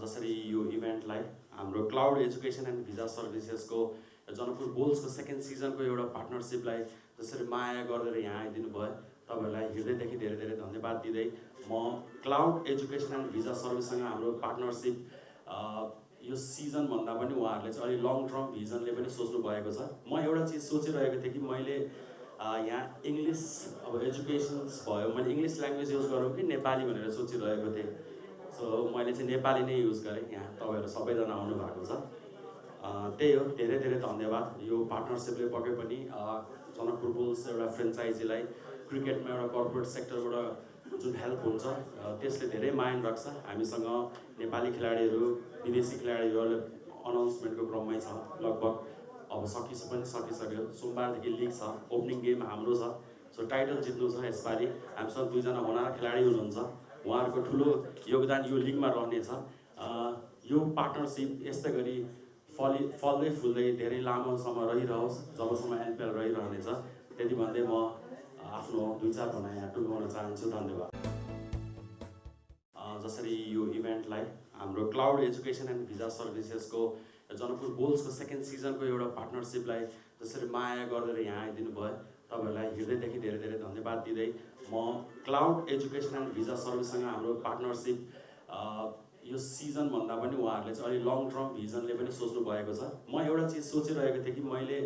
जसरी यो इभेन्टलाई हाम्रो क्लाउड एजुकेसन एन्ड भिजा सर्भिसेसको जनकपुर बुल्सको सेकेन्ड सिजनको एउटा पार्टनरसिपलाई जसरी माया गरेर यहाँ आइदिनु भयो तपाईहरुलाई हृदयदेखि धेरै धेरै धन्यवाद दिँदै म क्लाउड एजुकेसन एन्ड भिजा सर्भिससँग हाम्रो पार्टनरसिप यो सिजन भन्दा पनि उहाँहरूले चाहिँ अलि लङ टर्म भिजनले पनि सोच्नु भएको छ। म एउटा चिज सोचिरहेको थिएँ कि मैले यहाँ इङ्ग्लिस अब एजुकेसन्स भयो मैले इङ्ग्लिस ल्याङ्ग्वेज युज गरौँ कि नेपाली भनेर सोचिरहेको थिएँ। सो मैले चाहिँ नेपाली नै युज गरेँ। यहाँ तपाईँहरू सबैजना आउनु भएको छ, त्यही हो। धेरै धेरै धन्यवाद। यो पार्टनरसिपले पक्कै पनि जनकपुर बुल्स एउटा फ्रेन्चाइजीलाई क्रिकेटमा एउटा कर्पोरेट सेक्टरबाट जुन हेल्प हुन्छ त्यसले धेरै मायने राख्छ। हामीसँग नेपाली खेलाडीहरू विदेशी खेलाडीहरूले अनाउन्समेन्टको क्रममै छ। लगभग अब सकिसक्यो। सोमबारदेखि लिग छ, ओपनिङ गेम हाम्रो छ। सो टाइटल जित्नु छ यसपालि। हामीसँग दुईजना होनार खेलाडी हुनुहुन्छ, उहाँहरूको ठुलो योगदान यो लिगमा रहनेछ। यो पार्टनरसिप यस्तै गरी फल्दै फुल्दै धेरै लामोसम्म रहिरहोस्, जबसम्म एनपिएल रहिरहनेछ। त्यति भन्दै म आफ्नो दुई चार भनाइ यहाँ टुङ्गाउन चाहन्छु। धन्यवाद। जसरी यो इभेन्टलाई हाम्रो क्लाउड एजुकेसन एन्ड भिजा सर्भिसेसको जनकपुर बुल्सको सेकेन्ड सिजनको एउटा पार्टनरसिपलाई जसरी माया गरेर यहाँ आइदिनु भयो तपाईहरुलाई हृदयदेखि धेरै धेरै धन्यवाद दिँदै म क्लाउड एजुकेसन एन्ड भिजा सर्भिससँग हाम्रो पार्टनरसिप यो सिजन भन्दा पनि उहाँहरूले चाहिँ अलि लङ टर्म भिजनले पनि सोच्नु भएको छ। म एउटा चिज सोचिरहेको थिएँ कि मैले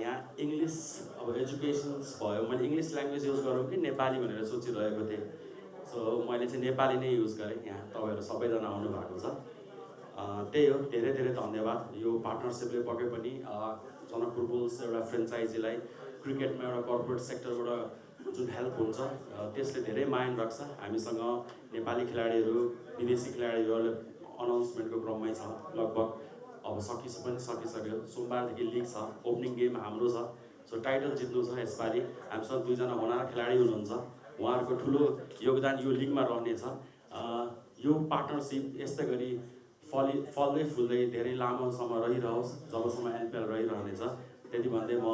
यहाँ इङ्ग्लिस अब एजुकेसन्स भयो मैले इङ्ग्लिस ल्याङ्ग्वेज युज गरौँ कि नेपाली भनेर सोचिरहेको थिएँ। सो मैले चाहिँ नेपाली नै युज गरेँ। यहाँ तपाईँहरू सबैजना आउनु भएको छ, त्यही हो। धेरै धेरै धन्यवाद। यो पार्टनरसिपले पक्कै पनि जनकपुर बुल्स एउटा फ्रेन्चाइजीलाई क्रिकेटमा एउटा कर्पोरेट सेक्टरबाट जुन हेल्प हुन्छ त्यसले धेरै मायने राख्छ। हामीसँग नेपाली खेलाडीहरू विदेशी खेलाडीहरूले अनाउन्समेन्टको क्रममै छ। लगभग अब सकिसक्यो। सोमबारदेखि लिग छ, ओपनिङ गेम हाम्रो छ। सो टाइटल जित्नु छ यसपालि। हामीसँग दुईजना होनार खेलाडी हुनुहुन्छ, उहाँहरूको ठुलो योगदान यो लिगमा रहनेछ। यो पार्टनरसिप यस्तै गरी फल्दै फुल्दै धेरै लामोसम्म रहिरहोस्, जबसम्म एनपिएल रहिरहनेछ। त्यति भन्दै म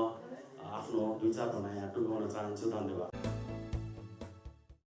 आफ्नो दुई चार भनाइ यहाँ टुङ्गाउन चाहन्छु। धन्यवाद।